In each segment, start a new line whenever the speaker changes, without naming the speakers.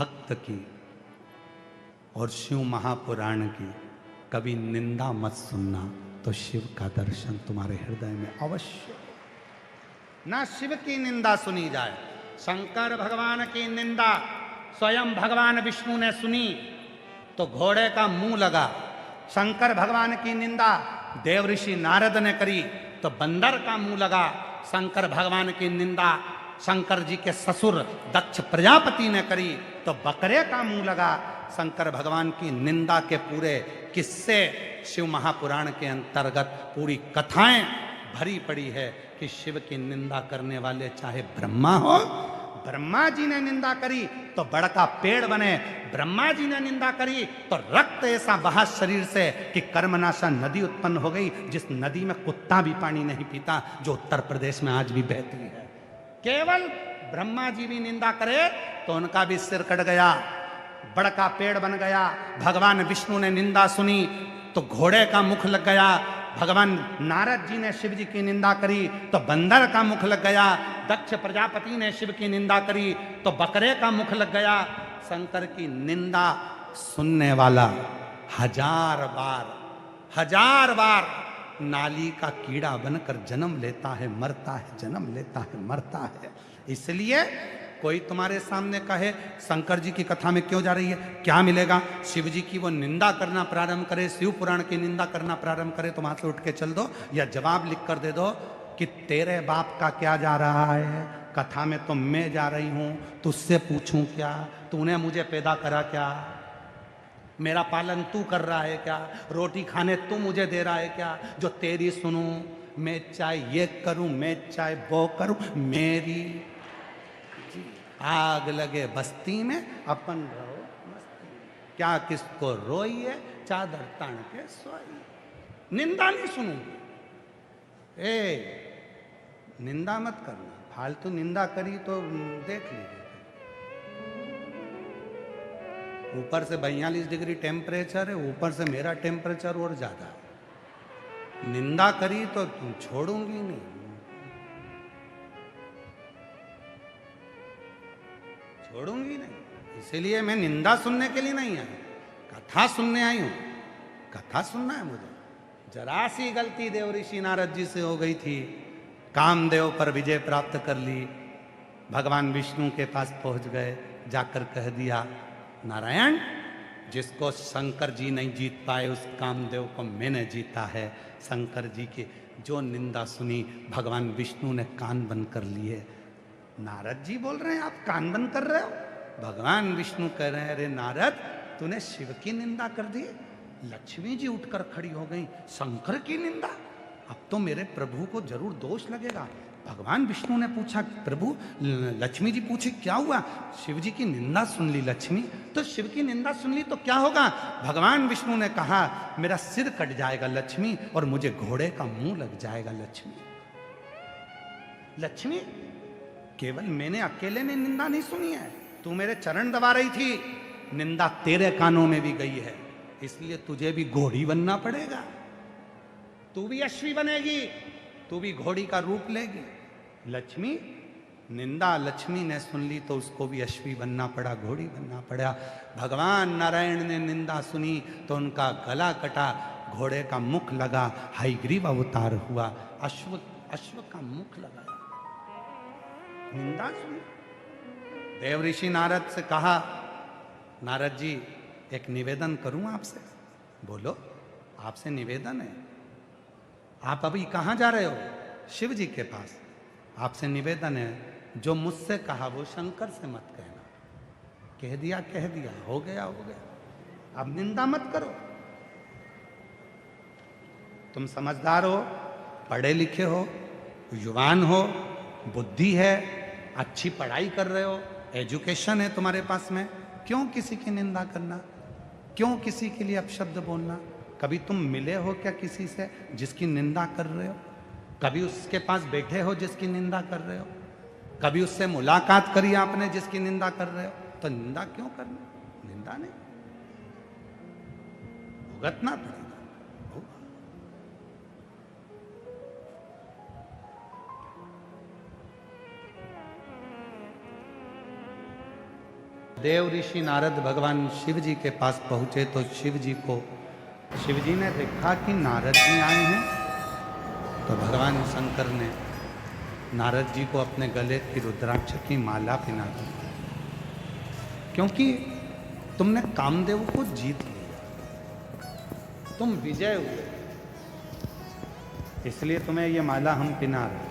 भक्त की और शिव महापुराण की कभी निंदा मत सुनना, तो शिव का दर्शन तुम्हारे हृदय में अवश्य। ना शिव की निंदा सुनी जाए। शंकर भगवान की निंदा स्वयं भगवान विष्णु ने सुनी तो घोड़े का मुंह लगा। शंकर भगवान की निंदा देव ऋषि नारद ने करी तो बंदर का मुंह लगा। शंकर भगवान की निंदा शंकर जी के ससुर दक्ष प्रजापति ने करी तो बकरे का मुंह लगा। शंकर भगवान की निंदा के पूरे किस्से शिव महापुराण के अंतर्गत पूरी कथाएं भरी पड़ी है कि शिव की निंदा करने वाले चाहे ब्रह्मा हो, ब्रह्मा जी ने निंदा करी तो बड़का पेड़ बने, ब्रह्मा जी ने निंदा करी तो रक्त ऐसा बहा शरीर से कि कर्मनाशा नदी उत्पन्न हो गई, जिस नदी में कुत्ता भी पानी नहीं पीता, जो उत्तर प्रदेश में आज भी बहती है। केवल ब्रह्मा जी भी निंदा करे तो उनका भी सिर कट गया, बड़का पेड़ बन गया। भगवान विष्णु ने निंदा सुनी तो घोड़े का मुख लग गया। भगवान नारद जी ने शिव जी की निंदा करी तो बंदर का मुख लग गया। दक्ष प्रजापति ने शिव की निंदा करी तो बकरे का मुख लग गया। शंकर की निंदा सुनने वाला हजार बार नाली का कीड़ा बनकर जन्म लेता है, मरता है, जन्म लेता है, मरता है। इसलिए कोई तुम्हारे सामने कहे शंकर जी की कथा में क्यों जा रही है, क्या मिलेगा, शिव जी की वो निंदा करना प्रारंभ करे, शिव पुराण की निंदा करना प्रारंभ करे, तो वहां से उठ के चल दो या जवाब लिख कर दे दो कि तेरे बाप का क्या जा रहा है, कथा में तो मैं जा रही हूं, तुझसे पूछूं क्या, तूने मुझे पैदा करा क्या, मेरा पालन तू कर रहा है क्या, रोटी खाने तू मुझे दे रहा है क्या, जो तेरी सुनूं, मैं चाहे ये करूं, मैं चाहे वो करूं, मेरी आग लगे बस्ती में अपन रहो मस्ती में। क्या किसको रोइए चादर तान के सोई, निंदा नहीं सुनूंगी। निंदा मत करना, फालतू निंदा करी तो देख लीजिए। ऊपर से 42 डिग्री टेम्परेचर है, ऊपर से मेरा टेम्परेचर और ज्यादा है। निंदा करी तो छोड़ूंगी नहीं, छोड़ूंगी नहीं। इसीलिए मैं निंदा सुनने के लिए नहीं आई, कथा सुनने आई हूं। कथा सुनना है मुझे। जरा सी गलती देव ऋषि नारद जी से हो गई थी, कामदेव पर विजय प्राप्त कर ली, भगवान विष्णु के पास पहुंच गए, जाकर कह दिया नारायण, जिसको शंकर जी नहीं जीत पाए उस कामदेव को मैंने जीता है। शंकर जी की जो निंदा सुनी भगवान विष्णु ने कान बंद कर लिए। नारद जी बोल रहे हैं आप कान बंद कर रहे हो, भगवान विष्णु कह रहे हैं अरे नारद, तूने शिव की निंदा कर दी। लक्ष्मी जी उठकर खड़ी हो गई, शंकर की निंदा, अब तो मेरे प्रभु को जरूर दोष लगेगा। भगवान विष्णु ने पूछा प्रभु, लक्ष्मी जी पूछी क्या हुआ, शिव जी की निंदा सुन ली लक्ष्मी, तो शिव की निंदा सुन ली तो क्या होगा। भगवान विष्णु ने कहा मेरा सिर कट जाएगा लक्ष्मी, और मुझे घोड़े का मुंह लग जाएगा लक्ष्मी। लक्ष्मी, केवल मैंने अकेले ने निंदा नहीं सुनी है, तू मेरे चरण दबा रही थी, निंदा तेरे कानों में भी गई है, इसलिए तुझे भी घोड़ी बनना पड़ेगा, तू भी अश्वी बनेगी, तू भी घोड़ी का रूप लेगी। लक्ष्मी, निंदा लक्ष्मी ने सुन ली तो उसको भी अश्वी बनना पड़ा, घोड़ी बनना पड़ा। भगवान नारायण ने निंदा सुनी तो उनका गला कटा, घोड़े का मुख लगा, हयग्रीव अवतार हुआ, अश्व का मुख लगा। निंदा सुनी। देव ऋषि नारद से कहा नारद जी एक निवेदन करूं आपसे। बोलो, आपसे निवेदन है। आप अभी कहाँ जा रहे हो? शिव जी के पास। आपसे निवेदन है, जो मुझसे कहा वो शंकर से मत कहना। कह दिया, हो गया। अब निंदा मत करो। तुम समझदार हो, पढ़े लिखे हो, युवान हो, बुद्धि है, अच्छी पढ़ाई कर रहे हो, एजुकेशन है तुम्हारे पास में, क्यों किसी की निंदा करना, क्यों किसी के लिए अपशब्द बोलना। कभी तुम मिले हो क्या किसी से जिसकी निंदा कर रहे हो? कभी उसके पास बैठे हो जिसकी निंदा कर रहे हो? कभी उससे मुलाकात करी आपने जिसकी निंदा कर रहे हो? तो निंदा क्यों करना? निंदा नहीं, भुगतना पड़ेगा। देव ऋषि नारद भगवान शिव जी के पास पहुंचे तो शिव जी ने देखा कि नारद जी आए हैं। तो भगवान शंकर ने नारद जी को अपने गले की रुद्राक्ष की माला पहना दी, क्योंकि तुमने कामदेव को जीत लिया, तुम विजय हुए, इसलिए तुम्हें ये माला हम पहना रहे।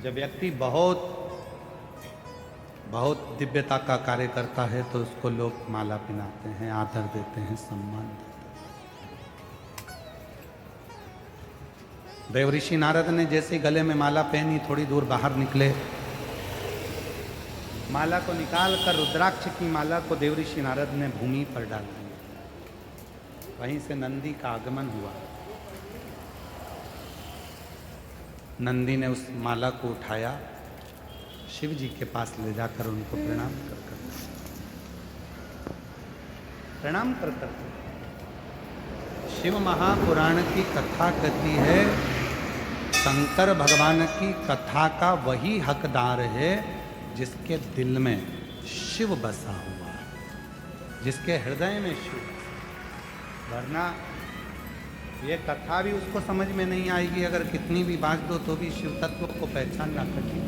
जब व्यक्ति बहुत दिव्यता का कार्य करता है तो उसको लोग माला पहनाते हैं, आदर देते हैं, सम्मान देते हैं। देवऋषि नारद ने जैसे गले में माला पहनी, थोड़ी दूर बाहर निकले, माला को निकाल कर रुद्राक्ष की माला को देवऋषि नारद ने भूमि पर डाल दिया। वहीं से नंदी का आगमन हुआ। नंदी ने उस माला को उठाया, शिव जी के पास ले जाकर उनको प्रणाम कर शिव महापुराण की कथा कहती है, शंकर भगवान की कथा का वही हकदार है जिसके दिल में शिव बसा हुआ है, जिसके हृदय में शिव। वरना ये कथा भी उसको समझ में नहीं आएगी, अगर कितनी भी बात दो तो भी शिव तत्व को पहचानना कठिन।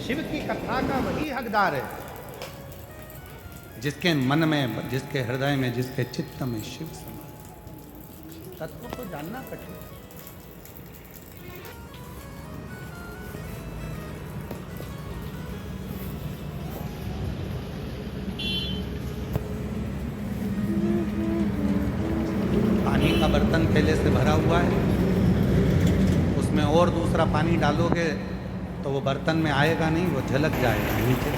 शिव की कथा का वही हकदार है जिसके मन में, जिसके हृदय में, जिसके चित्त में शिव समा। तत्व को जानना कठिन। पानी का बर्तन पहले से भरा हुआ है, उसमें और दूसरा पानी डालोगे तो वो बर्तन में आएगा नहीं, वो झलक जाएगा नीचे।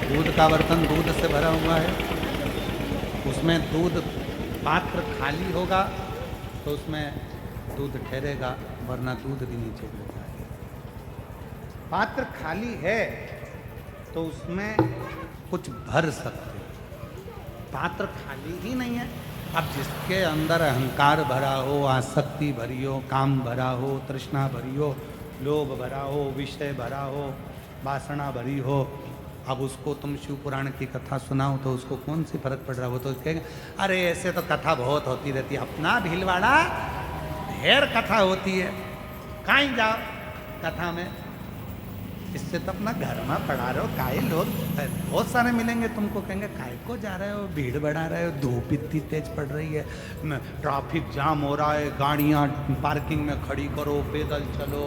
दूध का बर्तन दूध से भरा हुआ है, उसमें दूध, पात्र खाली होगा तो उसमें दूध ठहरेगा, वरना दूध भी नीचे गिर जाएगा। पात्र खाली है तो उसमें कुछ भर सकते, पात्र खाली ही नहीं है। अब जिसके अंदर अहंकार भरा हो, आसक्ति भरी हो, काम भरा हो, तृष्णा भरी हो, लोभ भरा हो, विषय भरा हो, वासना भरी हो, अब उसको तुम शिव पुराण की कथा सुनाओ तो उसको कौन सी फर्क पड़ रहा हो? तो कहेंगे अरे ऐसे तो कथा बहुत होती रहती है, अपना भीलवाड़ा ढेर कथा होती है, कहीं जाओ कथा में, इससे तो अपना घर में पढ़ा रहे हो। काहे लोग बहुत सारे मिलेंगे तुमको, कहेंगे काहे को जा रहे हो, भीड़ बढ़ा रहे हो, धूप इतनी तेज पड़ रही है, ट्रैफिक जाम हो रहा है, गाड़ियाँ पार्किंग में खड़ी करो, पैदल चलो,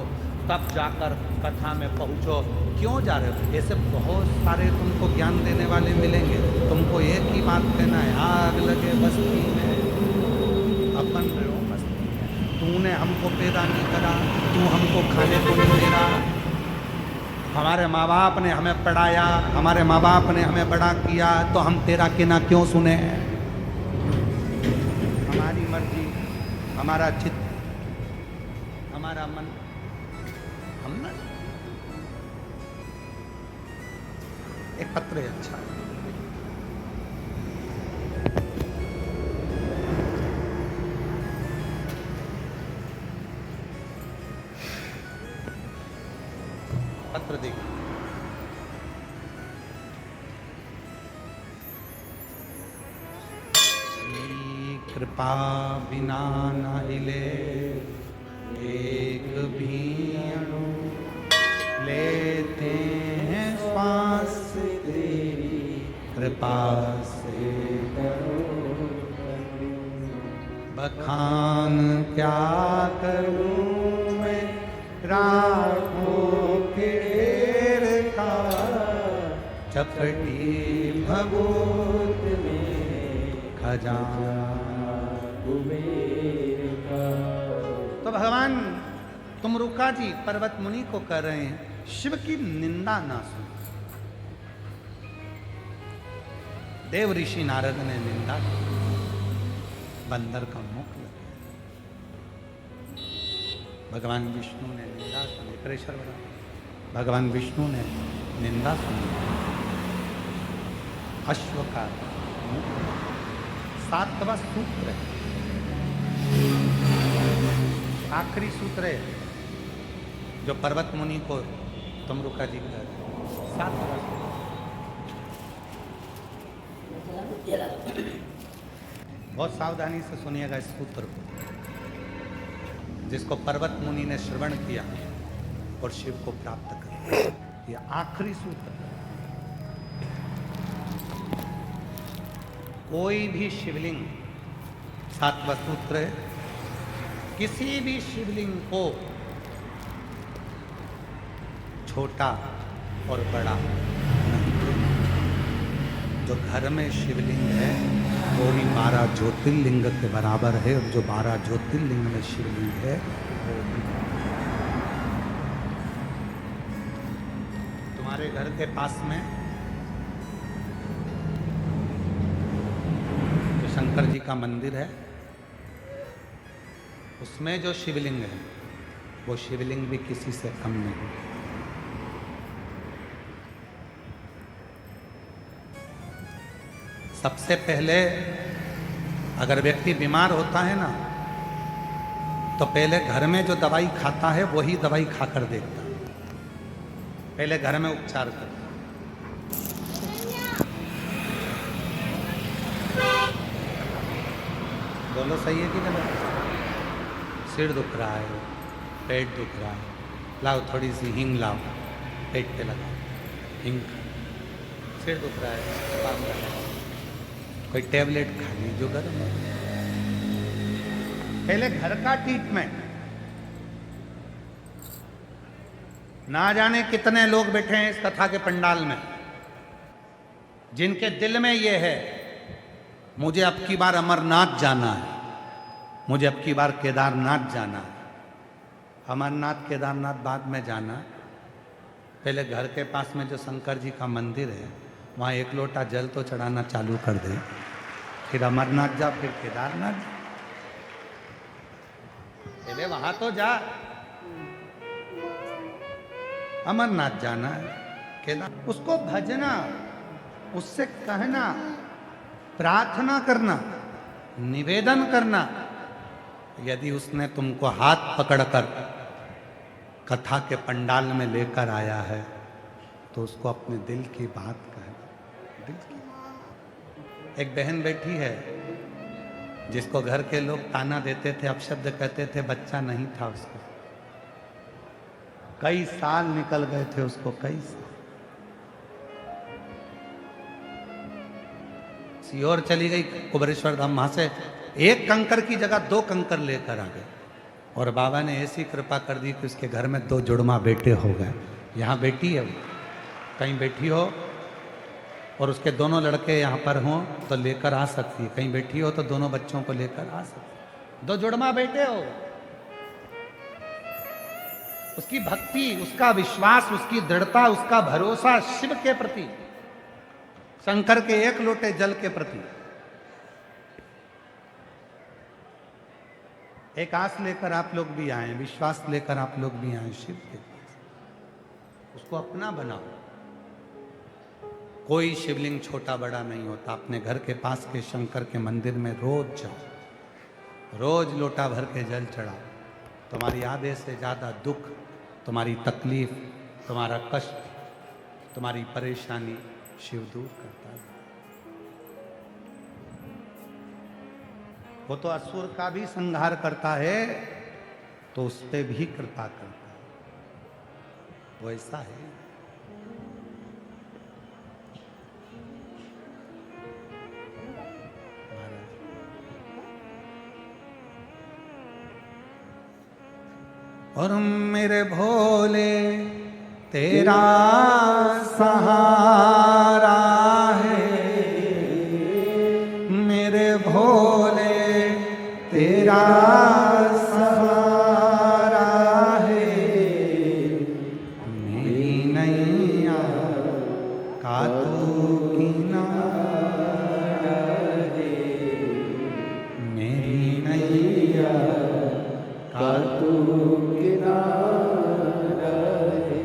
तब जाकर कथा में पहुँचो, क्यों जा रहे हो? ऐसे बहुत सारे तुमको ज्ञान देने वाले मिलेंगे। तुमको एक ही बात कहना है, आग लगे बस्ती में अपन रहो मस्ती में। तूने हमको पैदा नहीं करा, तू हमको खाने को नहीं दे रहा, हमारे माँ बाप ने हमें पढ़ाया, हमारे माँ बाप ने हमें बड़ा किया, तो हम तेरा कहना क्यों सुने? हमारी मर्जी, हमारा चित्त, हमारा मन, हम ना। एक पत्र है अच्छा, पत्र देखिए। कृपा बिना न हिले एक भी अणु, लेते हैं श्वास तेरी कृपा से। बखान क्या करूं मैं राखों के ढेर का, चपटी भगोत में खजाना कुबेर का। तो भगवान तुम रुका जी पर्वत मुनि को कर रहे हैं, शिव की निंदा ना सुनो। देव ऋषि नारद ने निंदा की, बंदर का मुख लगा। भगवान विष्णु ने निंदा सुनी, प्रेशर बना। भगवान विष्णु ने निंदा सुनी, अश्व का मुख, 7वां सूत्र है, आखिरी सूत्र है जो पर्वत मुनि को तमरुका जी का 7वां सूत्र। बहुत सावधानी से सुनिएगा इस सूत्र को, जिसको पर्वत मुनि ने श्रवण किया और शिव को प्राप्त कर। यह आखिरी सूत्र। कोई भी शिवलिंग, 7वां सूत्र है, किसी भी शिवलिंग को छोटा और बड़ा नहीं। जो घर में शिवलिंग है वो भी 12 ज्योतिर्लिंग के बराबर है, और जो 12 ज्योतिर्लिंग में शिवलिंग है वो भी। तुम्हारे घर के पास में जो शंकर जी का मंदिर है, उसमें जो शिवलिंग है वो शिवलिंग भी किसी से कम नहीं। सबसे पहले अगर व्यक्ति बीमार होता है ना, तो पहले घर में जो दवाई खाता है वही दवाई खाकर देखता है, पहले घर में उपचार करता। बोलो सही है कि गलत? सिर दुख रहा है, पेट दुख रहा है, लाओ थोड़ी सी हींग लाओ, पेट पे लगाओ हींग। सिर दुख रहा है, जुकाम लगाओ, कोई टैबलेट खा ली जो घर में। पहले घर का ट्रीटमेंट। ना जाने कितने लोग बैठे हैं इस कथा के पंडाल में, जिनके दिल में ये है मुझे अब की बार अमरनाथ जाना है, मुझे अब की बार केदारनाथ जाना है। अमरनाथ केदारनाथ बाद में जाना, पहले घर के पास में जो शंकर जी का मंदिर है वहाँ 1 लोटा जल तो चढ़ाना चालू कर दे, फिर अमरनाथ जा, फिर केदारनाथ जा। पहले वहां तो जा। अमरनाथ जाना है, केदार, उसको भजना, उससे कहना, प्रार्थना करना, निवेदन करना। यदि उसने तुमको हाथ पकड़कर कथा के पंडाल में लेकर आया है तो उसको अपने दिल की बात कहे। दिल की। एक बहन बैठी है जिसको घर के लोग ताना देते थे, अपशब्द कहते थे, बच्चा नहीं था उसको। कई साल निकल गए थे उसको, कई साल। सीहोर चली गई कुबरेश्वर धाम, वहां से 1 कंकर की जगह 2 कंकर लेकर आ गए, और बाबा ने ऐसी कृपा कर दी कि उसके घर में 2 जुड़वा बेटे हो गए। यहाँ बेटी है, कहीं बैठी हो और उसके दोनों लड़के यहाँ पर हों तो लेकर आ सकती है, कहीं बैठी हो तो दोनों बच्चों को लेकर आ सकती है। 2 जुड़वा बेटे हो। उसकी भक्ति, उसका विश्वास, उसकी दृढ़ता, उसका भरोसा शिव के प्रति, शंकर के 1 लोटे जल के प्रति। एक आस लेकर आप लोग भी आए, विश्वास लेकर आप लोग भी आए शिव के पास, उसको अपना बनाओ। कोई शिवलिंग छोटा बड़ा नहीं होता। अपने घर के पास के शंकर के मंदिर में रोज जाओ, रोज लोटा भर के जल चढ़ाओ। तुम्हारी आधे से ज़्यादा दुख, तुम्हारी तकलीफ, तुम्हारा कष्ट, तुम्हारी परेशानी शिव दूर करता है। वो तो असुर का भी संहार करता है तो उस पर भी कृपा करता है, वो ऐसा है। और मेरे भोले तेरा सहारा है, मेरे भोले तेरा सहारा है, मेरी नैया का तू किनारा है, मेरी नैया का तू किनारा है।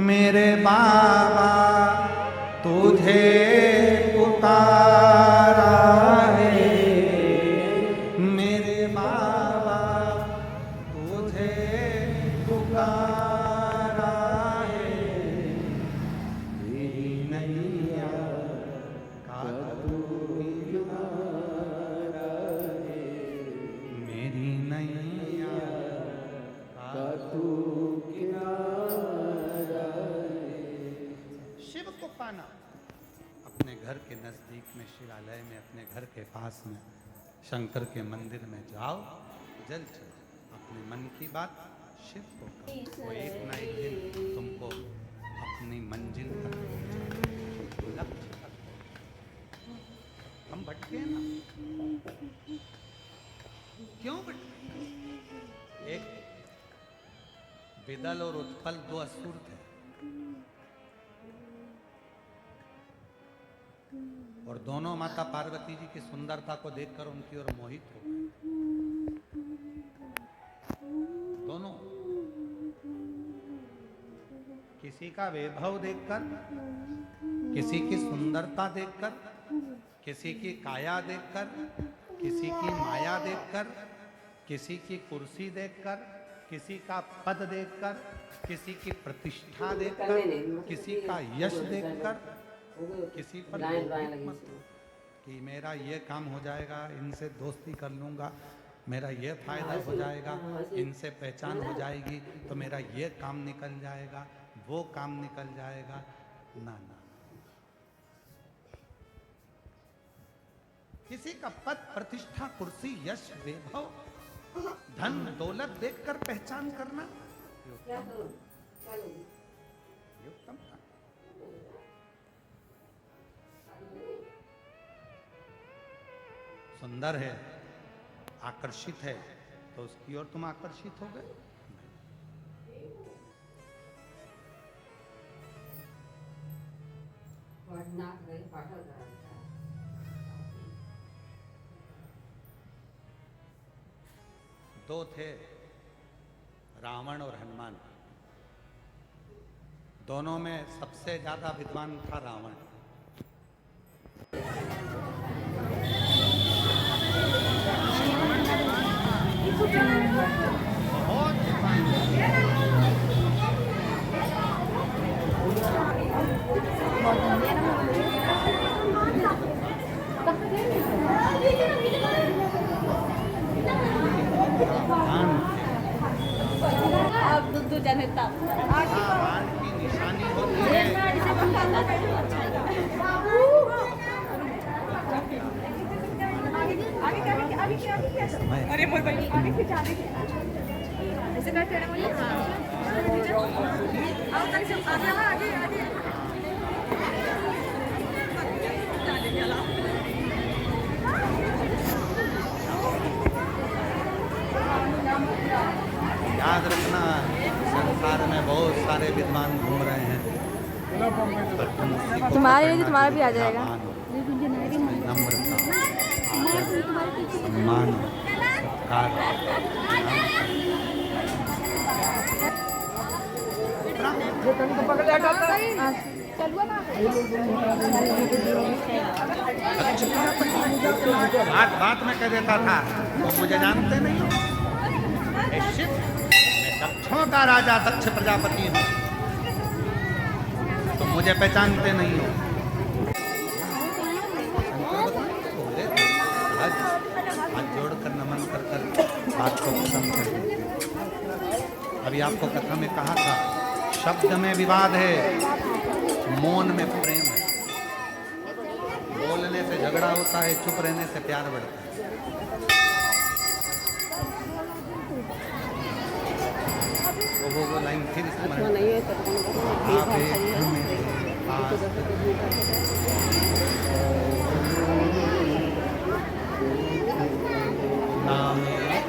मेरे बाबा तुझे पुकारा है, घर के पास में शंकर के मंदिर में जाओ, जल चढ़ाओ, अपने मन की बात शिव को कहो। वो एक ना एक दिन तुमको अपनी मंजिल तक पहुंचाएगा, लक्ष्य तक। हम भटके ना, क्यों भटके? एक विदल और उत्पल दो असुर थे, और दोनों माता पार्वती जी की सुंदरता को देखकर उनकी ओर मोहित हो गए। दोनों, किसी का वैभव देखकर, किसी की सुंदरता देखकर, किसी की काया देखकर, किसी की माया देखकर, किसी की कुर्सी देखकर, किसी का पद देखकर, किसी की प्रतिष्ठा देखकर, किसी का यश देखकर, किसी पर मत कि मेरा ये काम हो जाएगा, इनसे दोस्ती कर लूंगा, मेरा ये फायदा हो जाएगा, इनसे पहचान हो जाएगी तो मेरा ये काम निकल जाएगा, वो काम निकल जाएगा। ना ना, किसी का पद, प्रतिष्ठा, कुर्सी, यश, वैभव, धन, दौलत देखकर पहचान करना ये उत्तम था। सुंदर है, आकर्षित है, तो उसकी ओर तुम आकर्षित हो गए। दो थे, रावण और हनुमान। दोनों में सबसे ज्यादा विद्वान था रावण।
अब दूध जनता
बाण की निशानी होती है।
अरे मोर भाई आगे खींच, आगे ऐसे करते हैं बोलिए। आओ तक से आगे आगे आगे
याद रखना, संसार में बहुत सारे विद्वान घूम रहे हैं,
तुम्हारे लिए तुम्हारा भी आ जाएगा।
नम्रता, सम्मान, सत्कार, बात बात में कह देता था तो मुझे जानते नहीं हो। शिव, मैं दक्षों का राजा दक्ष प्रजापति हूँ, तो मुझे पहचानते नहीं हो। हाथ जोड़कर नमन कर बात को खत्म कर दिया। अभी आपको कथा में कहा था, शब्द में विवाद है, मौन में प्रेम है। बोलने से झगड़ा होता है, चुप रहने से प्यार बढ़ता है। वो लाइन फिर स्मरण आप नाम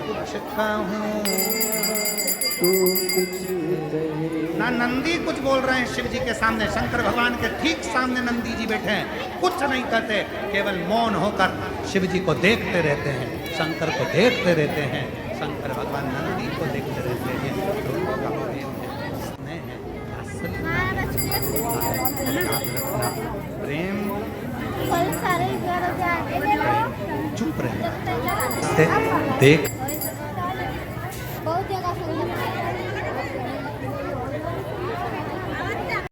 कुछ कहूँ ना। नंदी कुछ बोल रहे हैं शिव जी के सामने, शंकर भगवान के ठीक सामने नंदी जी बैठे हैं, कुछ नहीं कहते, केवल मौन होकर शिव जी को देखते रहते हैं, शंकर को देखते रहते हैं। शंकर भगवान नंदी को देखते रहते हैं। दोनों का प्रेम है, स्नेह है, याद रखना, प्रेम चुप रहना, देख